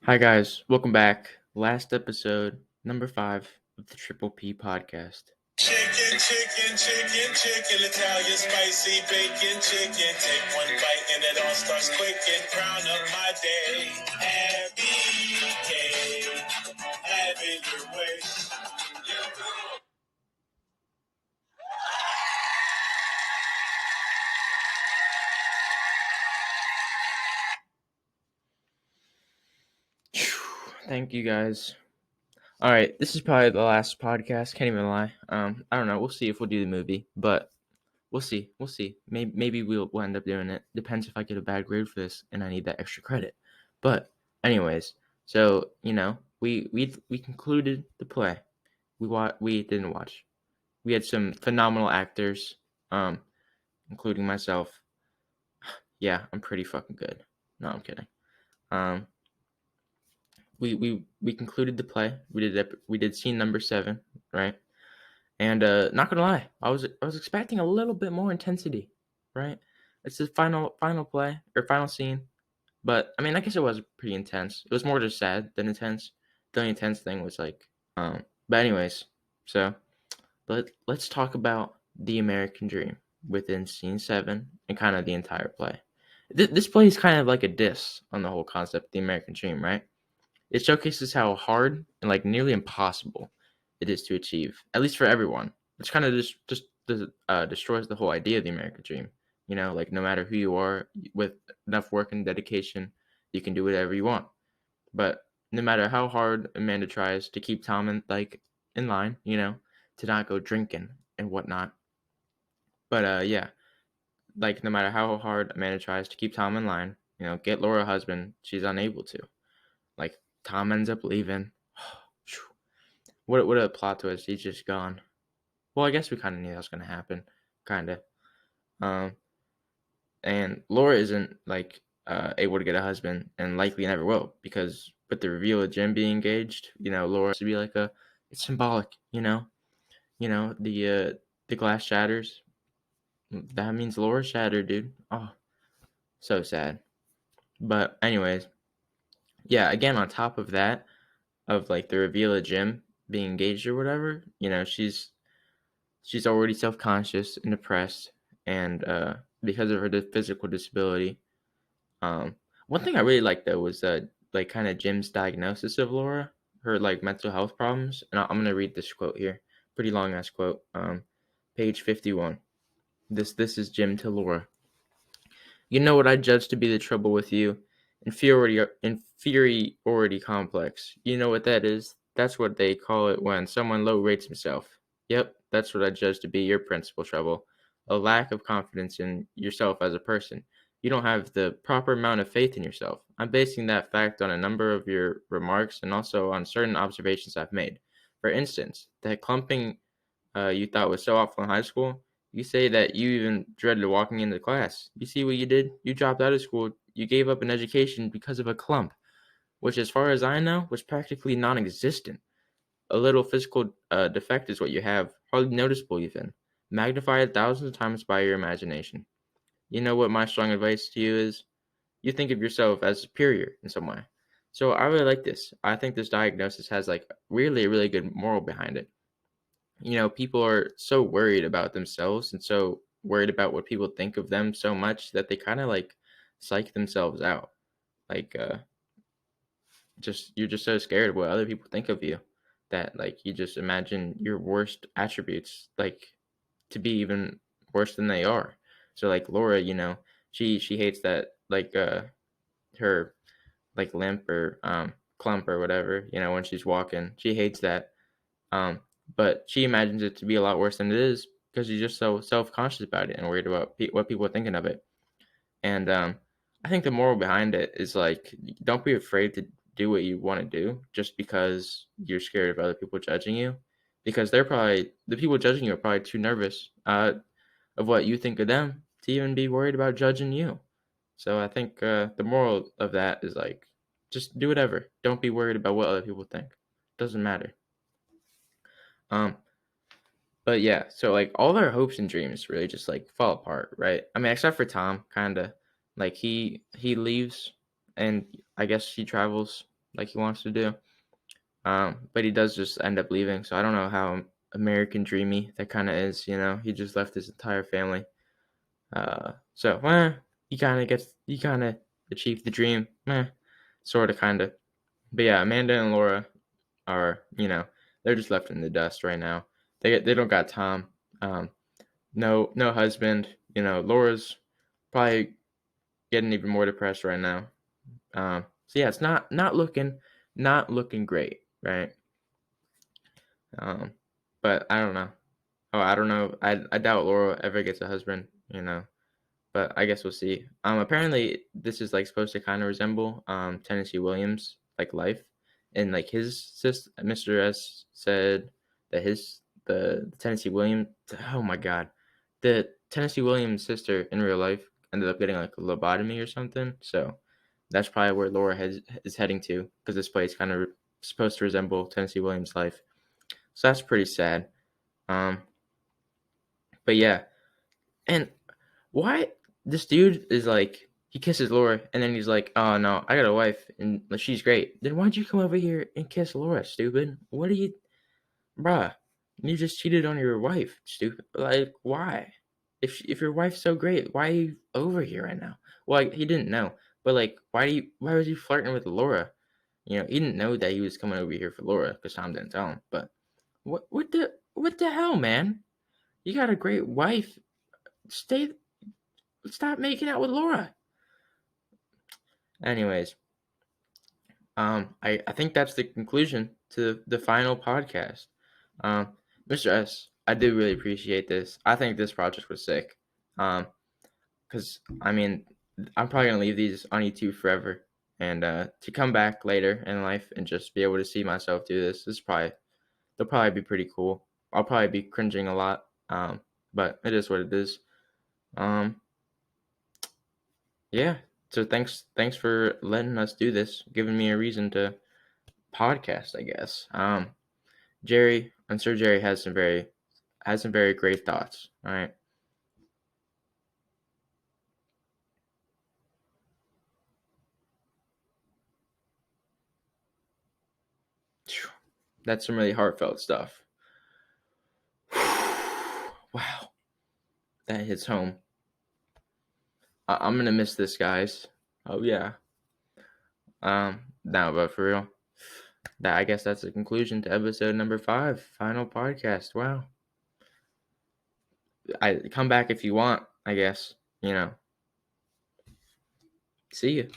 Hi guys, welcome back. Last episode, number 5 of the Triple P podcast. Chicken, chicken, chicken, chicken, Italian spicy bacon, chicken. Take one bite and it all starts clicking. Crown of my day. Happy day. Have it your way. Thank you guys. All right, this is probably the last podcast. Can't even lie. I don't know. We'll see if we'll do the movie, but we'll see. We'll see. Maybe we'll end up doing it. Depends if I get a bad grade for this and I need that extra credit. But anyways, so we concluded the play. We didn't watch. We had some phenomenal actors, including myself. Yeah, I'm pretty fucking good. No, I'm kidding. We concluded the play. We did scene number 7, right? And not gonna lie, I was expecting a little bit more intensity, right? It's the final play or final scene, but I mean, I guess it was pretty intense. It was more just sad than intense. The only intense thing was but anyways, so let's talk about the American Dream within scene 7 and kind of the entire play. This play is kind of like a diss on the whole concept of the American Dream, right? It showcases how hard and nearly impossible it is to achieve, at least for everyone. Which kind of destroys the whole idea of the American Dream. No matter who you are, with enough work and dedication, you can do whatever you want. But no matter how hard Amanda tries to keep Tom in line, to not go drinking and whatnot. But yeah, no matter how hard Amanda tries to keep Tom in line, get Laura a husband, she's unable to. Tom ends up leaving. What a plot twist. He's just gone. Well, I guess we kind of knew that was going to happen. Kind of. And Laura isn't, able to get a husband and likely never will because with the reveal of Jim being engaged, Laura has to be it's symbolic, the glass shatters. That means Laura's shattered, dude. Oh, so sad. But anyways, yeah, again, on top of that, of the reveal of Jim being engaged or whatever, she's already self-conscious and depressed, and because of her physical disability. One thing I really liked though was kind of Jim's diagnosis of Laura, her mental health problems, and I'm gonna read this quote here, pretty long ass quote, page 51. This is Jim to Laura. You know what I judge to be the trouble with you? Inferiority complex. You know what that is? That's what they call it when someone low rates himself. Yep, that's what I judge to be your principal trouble. A lack of confidence in yourself as a person. You don't have the proper amount of faith in yourself. I'm basing that fact on a number of your remarks and also on certain observations I've made. For instance, that clumping you thought was so awful in high school, you say that you even dreaded walking into class. You see what you did? You dropped out of school. You gave up an education because of a clump, which, as far as I know, was practically non-existent. A little physical defect is what you have, hardly noticeable even, magnified thousands of times by your imagination. You know what my strong advice to you is? You think of yourself as superior in some way. So I really like this. I think this diagnosis has really, really good moral behind it. People are so worried about themselves and so worried about what people think of them so much that they kind of psych themselves out. Like, you're just so scared of what other people think of you that you just imagine your worst attributes to be even worse than they are. So Laura, she hates that her limp or clump or whatever, when she's walking. She hates that. But she imagines it to be a lot worse than it is because she's just so self-conscious about it and worried about what people are thinking of it. And I think the moral behind it is don't be afraid to do what you want to do just because you're scared of other people judging you, because the people judging you are probably too nervous of what you think of them to even be worried about judging you. So I think the moral of that is just do whatever. Don't be worried about what other people think. Doesn't matter. But yeah, so all their hopes and dreams really just fall apart, right? I mean, except for Tom, kind of he leaves, and I guess he travels like he wants to do. But he does just end up leaving. So I don't know how American dreamy that kind of is. He just left his entire family. So he kind of achieved the dream. Sort of, kind of. But yeah, Amanda and Laura are, they're just left in the dust right now. They don't got Tom. No husband. Laura's probably getting even more depressed right now. So yeah, it's not looking great, right? Um, but I don't know. Oh, I don't know. I doubt Laura ever gets a husband. But I guess we'll see. Apparently this is like supposed to kind of resemble Tennessee Williams like life, and like his sister, Mr. S said that the Tennessee Williams. Oh my God, the Tennessee Williams sister in real life ended up getting like a lobotomy or something. So that's probably where Laura is heading to, because this place kind of supposed to resemble Tennessee Williams' life. So that's pretty sad. Um, but yeah, and why this dude is like, he kisses Laura and then he's like, oh no, I got a wife and she's great. Then why'd you come over here and kiss Laura, stupid? What are you, bruh? You just cheated on your wife, stupid. Like, why? If your wife's so great, why are you over here right now? Well, like, he didn't know, but like, why was he flirting with Laura? He didn't know that he was coming over here for Laura because Tom didn't tell him. But what the hell, man? You got a great wife. Stay Stop making out with Laura. Anyways, I think that's the conclusion to the final podcast. Um, Mr. S, I do really appreciate this. I think this project was sick. Because I mean, I'm probably gonna leave these on YouTube forever, and to come back later in life and just be able to see myself do this is probably they'll probably be pretty cool. I'll probably be cringing a lot. But it is what it is. Um, yeah. So thanks for letting us do this, giving me a reason to podcast, I guess. Jerry, I'm sure Jerry has some very great thoughts. All right. That's some really heartfelt stuff. Wow, that hits home. I'm gonna miss this, guys. Oh yeah. No, but for real, I guess that's the conclusion to episode number 5, final podcast. Wow. I come back if you want. I guess. See you.